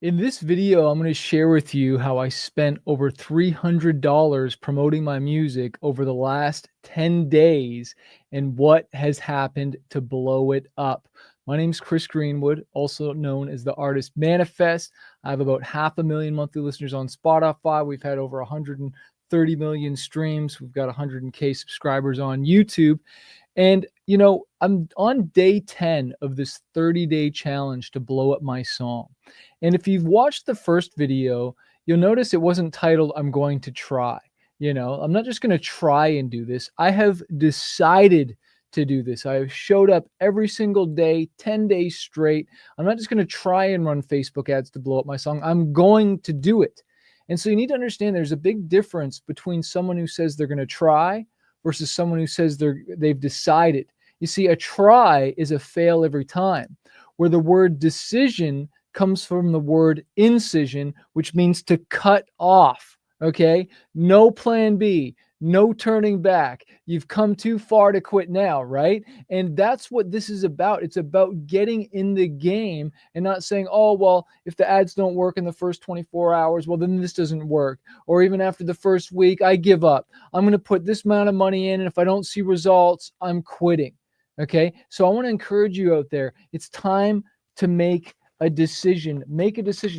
In this video, I'm going to share with you how I spent over $300 promoting my music over the last 10 days and what has happened to blow it up. My name is Chris Greenwood, also known as the artist Manafest. I have about 500,000 monthly listeners on Spotify. We've had over 130 million streams. We've got 100K subscribers on YouTube. And, I'm on day 10 of this 30-day challenge to blow up my song. And if you've watched the first video, you'll notice it wasn't titled, I'm going to try. I'm not just going to try and do this. I have decided to do this. I have showed up every single day, 10 days straight. I'm not just going to try and run Facebook ads to blow up my song. I'm going to do it. And so you need to understand there's a big difference between someone who says they're going to try versus someone who says they've decided. You see, a try is a fail every time, where the word decision comes from the word incision, which means to cut off. Okay? No plan B, no turning back. You've come too far to quit now, right? And that's what this is about. It's about getting in the game and not saying, oh, well, if the ads don't work in the first 24 hours, well, then this doesn't work. Or even after the first week, I give up. I'm going to put this amount of money in, and if I don't see results, I'm quitting. Okay? So I want to encourage you out there. It's time to make a decision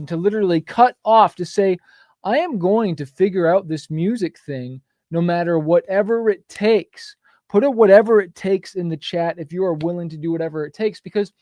to literally cut off, to say, I am going to figure out this music thing no matter whatever it takes. Put a whatever it takes in the chat if you are willing to do whatever it takes, because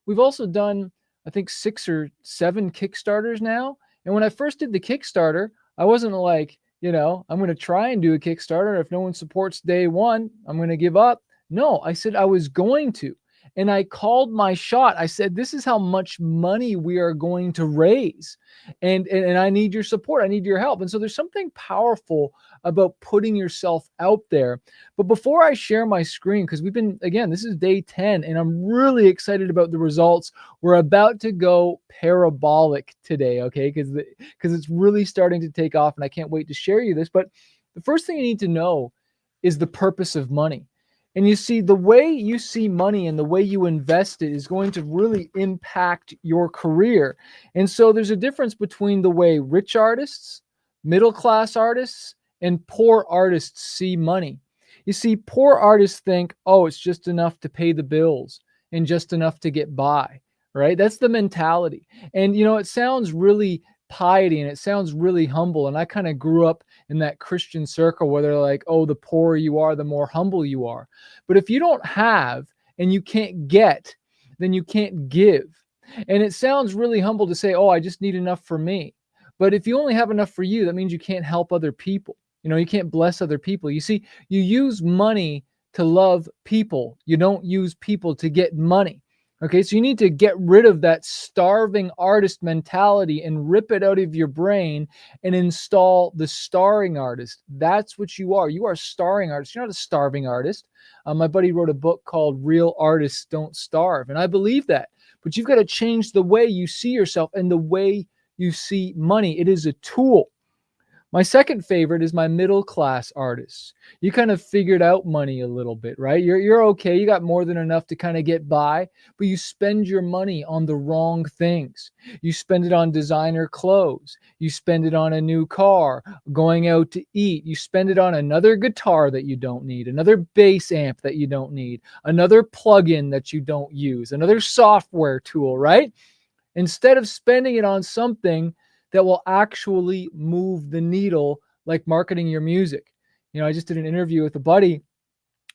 we've also done, I think, 6 or 7 Kickstarters now. And when I first did the Kickstarter, I wasn't like, I'm going to try and do a Kickstarter. If no one supports day one, I'm going to give up. No, I said I was going to. And I called my shot. I said, this is how much money we are going to raise. And I need your support. I need your help. And so there's something powerful about putting yourself out there. But before I share my screen, because this is day 10, and I'm really excited about the results. We're about to go parabolic today, okay? Because it's really starting to take off, and I can't wait to share you this. But the first thing you need to know is the purpose of money. And you see, the way you see money and the way you invest it is going to really impact your career. And so there's a difference between the way rich artists, middle-class artists, and poor artists see money. You see, poor artists think, oh, it's just enough to pay the bills and just enough to get by, right? That's the mentality. And, it sounds really piety and it sounds really humble. And I kind of grew up in that Christian circle where they're like, oh, the poorer you are, the more humble you are. But if you don't have and you can't get, then you can't give. And it sounds really humble to say, oh, I just need enough for me. But if you only have enough for you, that means you can't help other people. You can't bless other people. You see, you use money to love people. You don't use people to get money. Okay, so you need to get rid of that starving artist mentality and rip it out of your brain and install the starring artist. That's what you are. You are a starring artist. You're not a starving artist. My buddy wrote a book called Real Artists Don't Starve, and I believe that. But you've got to change the way you see yourself and the way you see money. It is a tool. My second favorite is my middle class artists. You kind of figured out money a little bit, right? You're okay. You got more than enough to kind of get by, but you spend your money on the wrong things. You spend it on designer clothes. You spend it on a new car, going out to eat. You spend it on another guitar that you don't need, another bass amp that you don't need, another plugin that you don't use, another software tool, right? Instead of spending it on something that will actually move the needle, like marketing your music. I just did an interview with a buddy,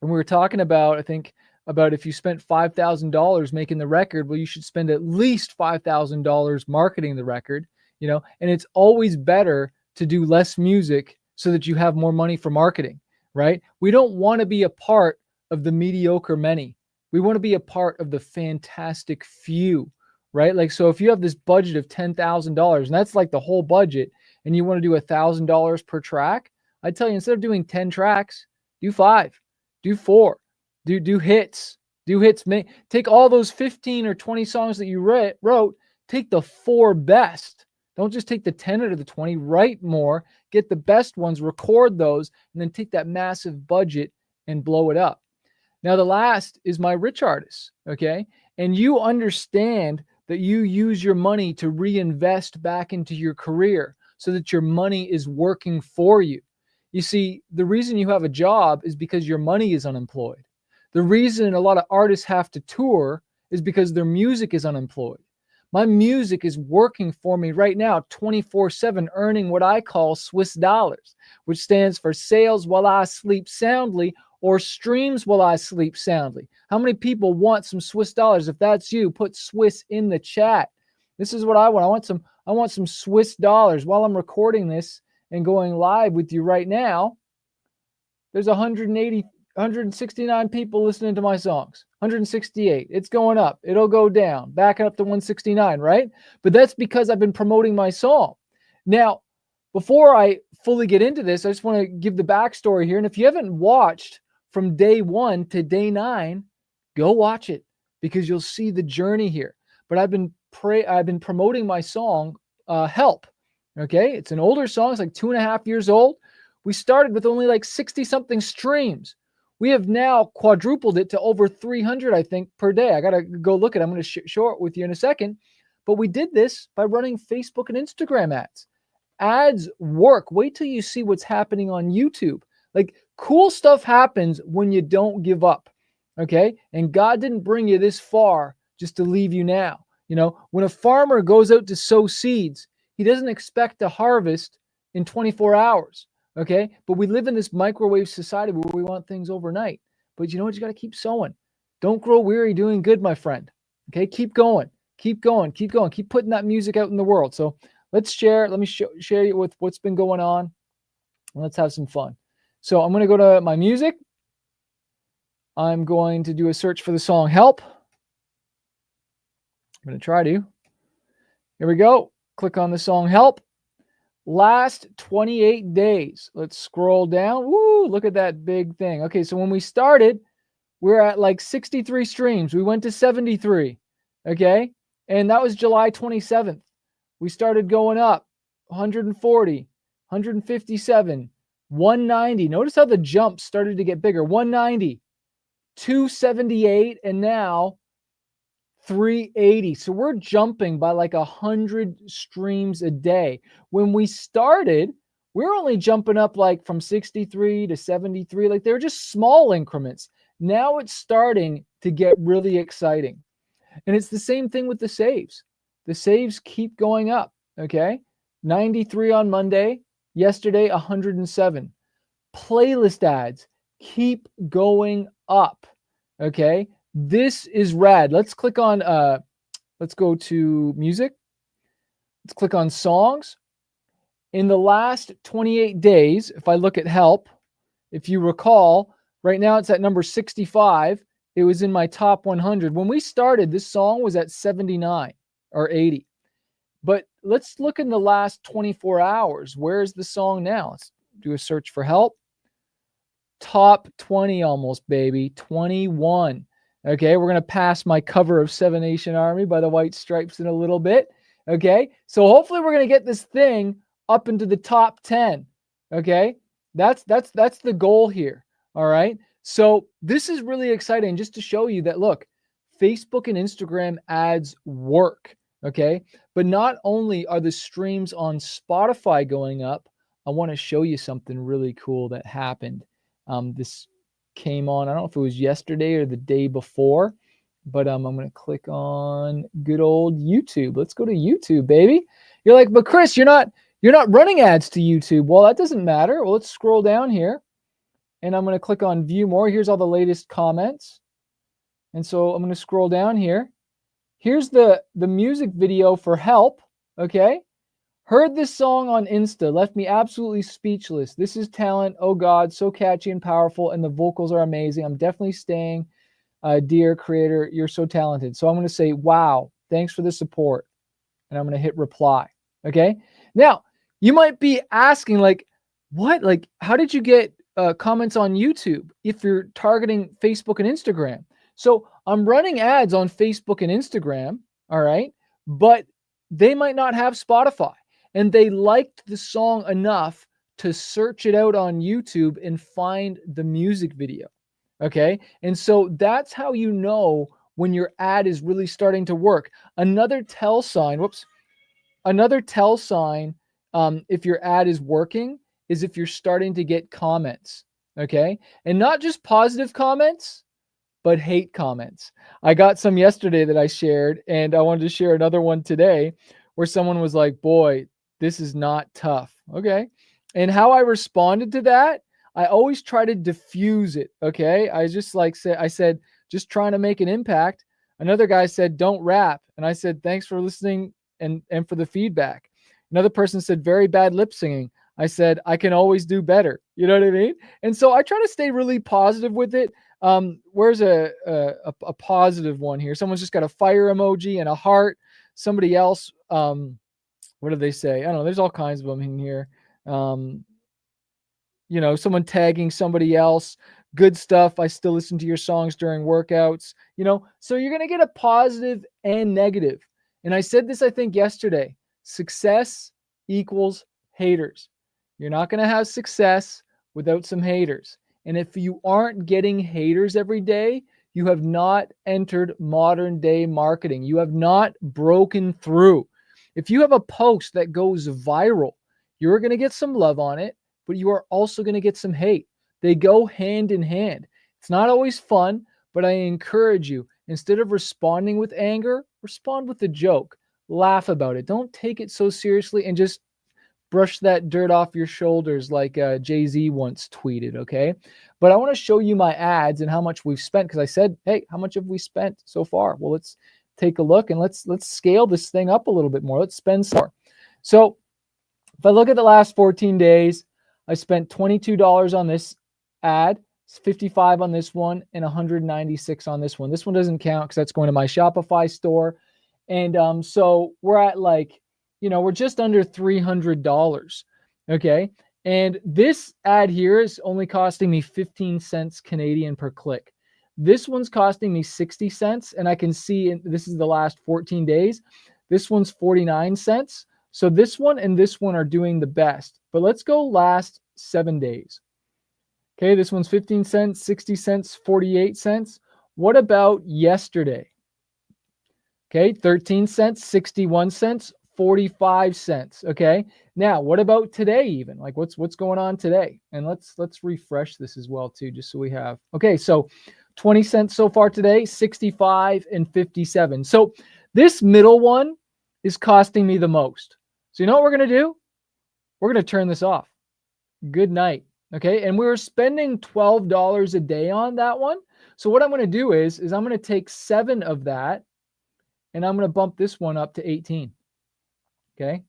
and we were talking about, I think, about if you spent $5,000 making the record, well, you should spend at least $5,000 marketing the record, and it's always better to do less music so that you have more money for marketing, right? We don't want to be a part of the mediocre many. We want to be a part of the fantastic few. Right? Like, so if you have this budget of $10,000 and that's like the whole budget, and you want to do $1,000 per track, I'd tell you, instead of doing 10 tracks, do 5, do 4, do hits, take all those 15 or 20 songs that you wrote, take the 4 best. Don't just take the 10 out of the 20, write more, get the best ones, record those, and then take that massive budget and blow it up. Now, the last is my rich artists. Okay. And you understand that you use your money to reinvest back into your career so that your money is working for you. You see, the reason you have a job is because your money is unemployed. The reason a lot of artists have to tour is because their music is unemployed. My music is working for me right now 24/7, earning what I call Swiss dollars, which stands for sales while I sleep soundly, or streams while I sleep soundly. How many people want some Swiss dollars? If that's you, put Swiss in the chat. This is what I want. I want some Swiss dollars. While I'm recording this and going live with you right now, there's 169 people listening to my songs. 168. It's going up. It'll go down. Back up to 169, right? But that's because I've been promoting my song. Now, before I fully get into this, I just want to give the backstory here. And if you haven't watched from day 1 to day 9, go watch it because you'll see the journey here. But I've been promoting my song, Help. Okay, it's an older song. It's like 2.5 years old. We started with only like 60 something streams. We have now quadrupled it to over 300, I think, per day. I got to go look at it. I'm going to show it with you in a second. But we did this by running Facebook and Instagram ads. Ads work. Wait till you see what's happening on YouTube. Like, cool stuff happens when you don't give up. Okay. And God didn't bring you this far just to leave you now. You know, when a farmer goes out to sow seeds, he doesn't expect to harvest in 24 hours. Okay. But we live in this microwave society where we want things overnight. But you know what? You got to keep sowing. Don't grow weary doing good, my friend. Okay. Keep going. Keep going. Keep going. Keep putting that music out in the world. So let's share. Let me share you with what's been going on. And let's have some fun. So I'm going to go to my music. I'm going to do a search for the song Help. I'm going to try to. Here we go. Click on the song Help. Last 28 days. Let's scroll down. Woo, look at that big thing. Okay, so when we started, we're at like 63 streams. We went to 73. Okay, and that was July 27th. We started going up 140, 157, 190. Notice how the jump started to get bigger. 190, 278, and now 380. So we're jumping by like 100 streams a day. When we started, we were only jumping up like from 63 to 73. Like they were just small increments. Now it's starting to get really exciting. And it's the same thing with the saves. The saves keep going up. Okay. 93 on Monday. Yesterday, 107. Playlist ads keep going up. Okay. This is rad. Let's click on, let's go to music. Let's click on songs. In the last 28 days, if I look at Help, if you recall, right now it's at number 65. It was in my top 100. When we started, this song was at 79 or 80. But let's look in the last 24 hours. Where's the song now? Let's do a search for Help. Top 20 almost, baby. 21. Okay, we're going to pass my cover of Seven Nation Army by the White Stripes in a little bit. Okay, so hopefully we're going to get this thing up into the top 10. Okay, that's the goal here. All right, so this is really exciting just to show you that, look, Facebook and Instagram ads work. Okay, but not only are the streams on Spotify going up, I want to show you something really cool that happened. This came on, I don't know if it was yesterday or the day before, but I'm going to click on good old YouTube. Let's go to YouTube, baby. You're like, but Chris, you're not running ads to YouTube. Well, that doesn't matter. Well, let's scroll down here and I'm going to click on view more. Here's all the latest comments. And so I'm going to scroll down here. Here's the music video for Help. Okay. Heard this song on Insta, left me absolutely speechless. This is talent. Oh God, so catchy and powerful, and the vocals are amazing. I'm definitely staying. Dear creator, you're so talented. So I'm going to say, wow, thanks for the support. And I'm going to hit reply. Okay. Now, you might be asking, like, what? Like, how did you get comments on YouTube if you're targeting Facebook and Instagram? So I'm running ads on Facebook and Instagram. All right. But they might not have Spotify. And they liked the song enough to search it out on YouTube and find the music video. Okay. And so that's how you know when your ad is really starting to work. Another tell sign, another tell sign, if your ad is working, is if you're starting to get comments, okay? And not just positive comments, but hate comments. I got some yesterday that I shared, and I wanted to share another one today where someone was like, boy, this is not tough. Okay. And how I responded to that, I always try to diffuse it. Okay. I just like said, I said, just trying to make an impact. Another guy said, don't rap. And I said, thanks for listening and for the feedback. Another person said, very bad lip singing. I said, I can always do better. You know what I mean? And so I try to stay really positive with it. Where's a positive one here? Someone's just got a fire emoji and a heart. Somebody else, what do they say? I don't know. There's all kinds of them in here. Someone tagging somebody else. Good stuff. I still listen to your songs during workouts. So you're going to get a positive and negative. And I said this, I think, yesterday. Success equals haters. You're not going to have success without some haters. And if you aren't getting haters every day, you have not entered modern day marketing. You have not broken through. If you have a post that goes viral, you're going to get some love on it, but you are also going to get some hate. They go hand in hand. It's not always fun, but I encourage you, instead of responding with anger, respond with a joke. Laugh about it. Don't take it so seriously and just brush that dirt off your shoulders like Jay-Z once tweeted, okay? But I want to show you my ads and how much we've spent, because I said, hey, how much have we spent so far? Well, let's take a look and let's scale this thing up a little bit more. Let's spend some more. So if I look at the last 14 days, I spent $22 on this ad, $55 on this one, and $196 on this one. This one doesn't count because that's going to my Shopify store. And so we're at we're just under $300. Okay. And this ad here is only costing me 15 cents Canadian per click. This one's costing me 60 cents. And I can see this is the last 14 days. This one's 49 cents. So this one and this one are doing the best. But let's go last 7 days. Okay. This one's 15 cents, 60 cents, 48 cents. What about yesterday? Okay. 13 cents, 61 cents. 45 cents. Okay. Now, what about today even? Like what's going on today? And let's refresh this as well too, just so we have. Okay. So 20 cents so far today, 65 and 57. So this middle one is costing me the most. So you know what we're going to do? We're going to turn this off. Good night. Okay. And we were spending $12 a day on that one. So what I'm going to do is I'm going to take 7 of that and I'm going to bump this one up to 18. Okay.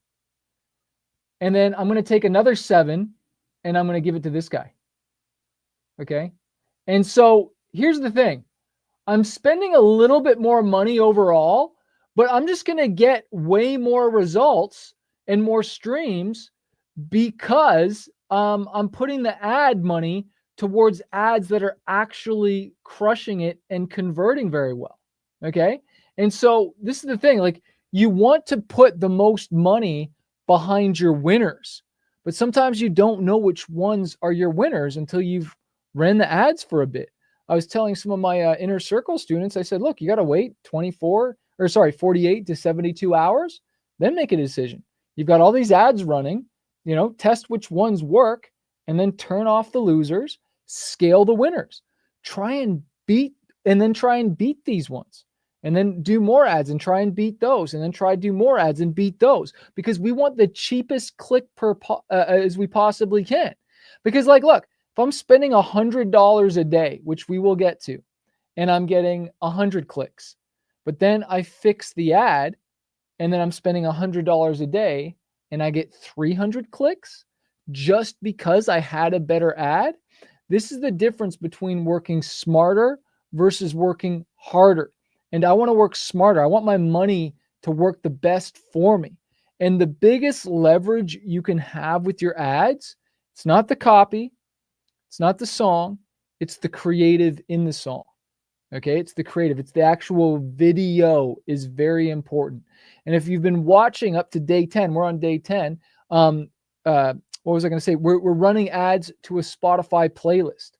And then I'm going to take another 7 and I'm going to give it to this guy. Okay. And so here's the thing. I'm spending a little bit more money overall, but I'm just going to get way more results and more streams because I'm putting the ad money towards ads that are actually crushing it and converting very well. Okay. And so this is the thing, like, you want to put the most money behind your winners, but sometimes you don't know which ones are your winners until you've ran the ads for a bit. I was telling some of my inner circle students, I said, look, you got to wait 48 to 72 hours, then make a decision. You've got all these ads running, test which ones work, and then turn off the losers, scale the winners, try and beat these ones. And then do more ads and try and beat those, and then try to do more ads and beat those, because we want the cheapest click per as we possibly can. Because look, if I'm spending $100 a day, which we will get to, and I'm getting 100 clicks, but then I fix the ad and then I'm spending $100 a day and I get 300 clicks just because I had a better ad. This is the difference between working smarter versus working harder. And I want to work smarter. I want my money to work the best for me. And the biggest leverage you can have with your ads, it's not the copy, it's not the song, it's the creative in the song. Okay, it's the creative. It's the actual video is very important. And if you've been watching up to day 10, we're on day 10. What was I going to say? We're running ads to a Spotify playlist.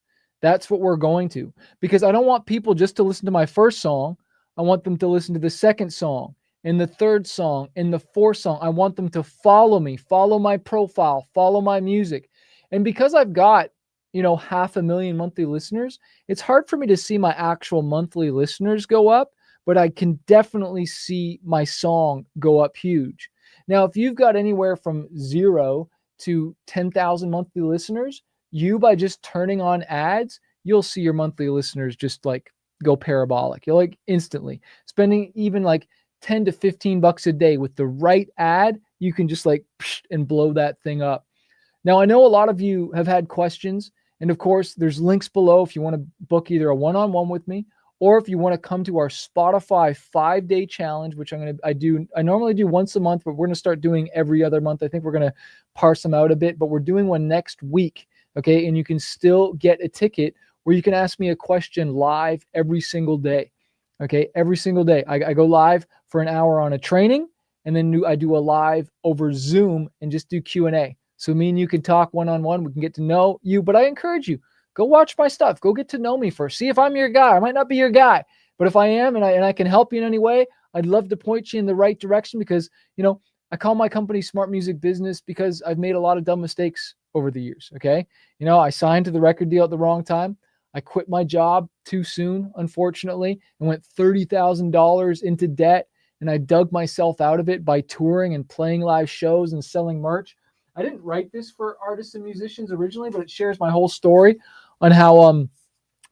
That's what we're going to, because I don't want people just to listen to my first song. I want them to listen to the second song and the third song and the fourth song. I want them to follow me, follow my profile, follow my music. And because I've got, 500,000 monthly listeners, it's hard for me to see my actual monthly listeners go up, but I can definitely see my song go up huge. Now, if you've got anywhere from 0 to 10,000 monthly listeners, by just turning on ads, you'll see your monthly listeners just like go parabolic. You'll like instantly spending even like 10 to 15 bucks a day with the right ad, you can just like and blow that thing up. Now, I know a lot of you have had questions, and of course, there's links below if you want to book either a one-on-one with me, or if you want to come to our Spotify 5-day challenge, which I normally do once a month, but we're going to start doing every other month. I think we're going to parse them out a bit, but we're doing one next week. Okay. And you can still get a ticket where you can ask me a question live every single day. Okay. Every single day. I go live for an hour on a training, and then I do a live over Zoom and just do Q&A. So me and you can talk one-on-one. We can get to know you, but I encourage you, go watch my stuff. Go get to know me first. See if I'm your guy. I might not be your guy, but if I am and I can help you in any way, I'd love to point you in the right direction because, I call my company Smart Music Business because I've made a lot of dumb mistakes over the years. Okay. I signed to the record deal at the wrong time. I quit my job too soon, unfortunately, and went $30,000 into debt. And I dug myself out of it by touring and playing live shows and selling merch. I didn't write this for artists and musicians originally, but it shares my whole story on how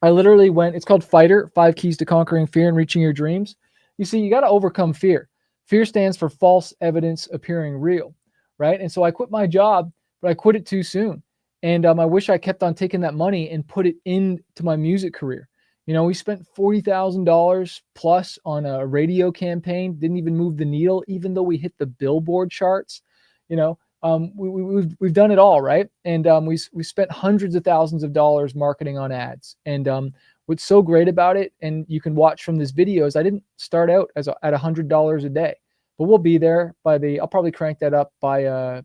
I literally went, it's called Fighter, 5 Keys to Conquering Fear and Reaching Your Dreams. You see, you got to overcome fear. Fear stands for false evidence appearing real, right? And so I quit my job, but I quit it too soon. And I wish I kept on taking that money and put it into my music career. We spent $40,000 plus on a radio campaign, didn't even move the needle, even though we hit the Billboard charts. We've done it all, right? And we spent hundreds of thousands of dollars marketing on ads. And what's so great about it, and you can watch from this video, is I didn't start out at $100 a day, but we'll be there I'll probably crank that up by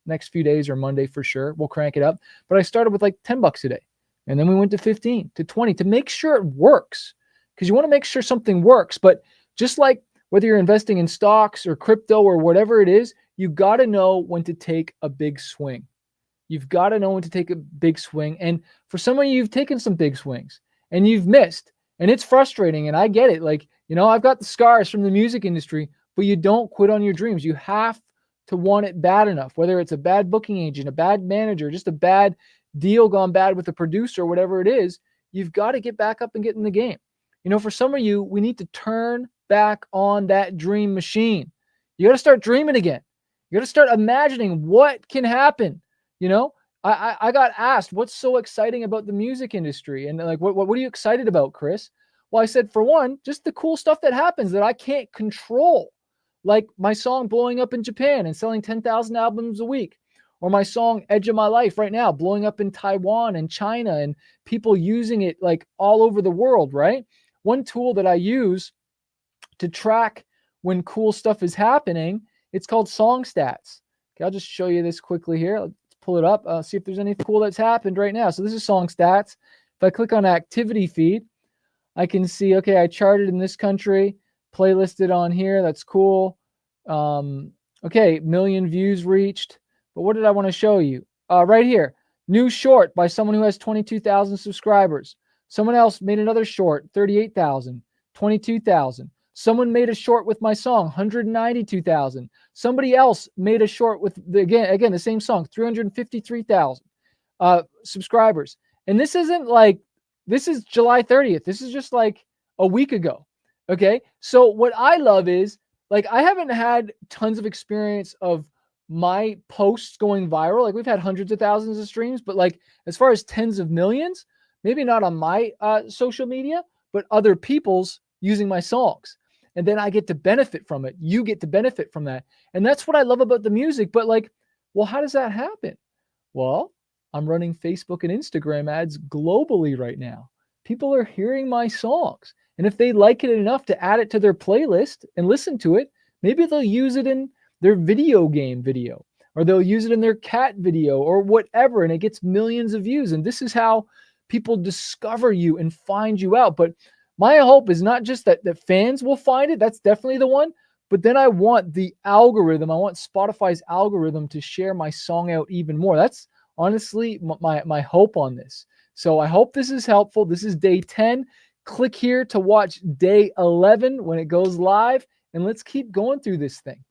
next few days or Monday for sure. We'll crank it up. But I started with like 10 bucks a day. And then we went to 15 to 20 to make sure it works, because you want to make sure something works. But just like whether you're investing in stocks or crypto or whatever it is, you got to know when to take a big swing. You've got to know when to take a big swing. And for some of you, you've taken some big swings and you've missed, and it's frustrating. And I get it. Like, I've got the scars from the music industry, but you don't quit on your dreams. You have to want it bad enough, whether it's a bad booking agent, a bad manager, just a bad deal gone bad with a producer, whatever it is. You've got to get back up and get in the game. For some of you, we need to turn back on that dream machine. You got to start dreaming again. You got to start imagining what can happen. I got asked, what's so exciting about the music industry? And like, what are you excited about, Chris? Well, I said, for one, just the cool stuff that happens that I can't control. Like my song blowing up in Japan and selling 10,000 albums a week. Or my song Edge of My Life right now, blowing up in Taiwan and China and people using it like all over the world, right? One tool that I use to track when cool stuff is happening, it's called Song Stats. Okay, I'll just show you this quickly here. Let's pull it up, see if there's anything cool that's happened right now. So this is Song Stats. If I click on Activity Feed, I can see, okay, I charted in this country, playlisted on here. That's cool. Okay, million views reached. But what did I want to show you? Right here, new short by someone who has 22,000 subscribers. Someone else made another short, 38,000, 22,000. Someone made a short with my song, 192,000. Somebody else made a short with, again the same song, 353,000 subscribers. And this isn't like, this is July 30th. This is just like a week ago. Okay. So what I love is, like, I haven't had tons of experience of my posts going viral. Like, we've had hundreds of thousands of streams, but like as far as tens of millions, maybe not on my social media, but other people's using my songs. And then I get to benefit from it. You get to benefit from that. And that's what I love about the music. But like, well, how does that happen? Well, I'm running Facebook and Instagram ads globally right now. People are hearing my songs. And if they like it enough to add it to their playlist and listen to it, maybe they'll use it in their video game video, or they'll use it in their cat video or whatever. And it gets millions of views. And this is how people discover you and find you out. But My hope is not just that fans will find it. That's definitely the one. But then I want the algorithm. I want Spotify's algorithm to share my song out even more. That's honestly my hope on this. So I hope this is helpful. This is day 10. Click here to watch day 11 when it goes live, and let's keep going through this thing.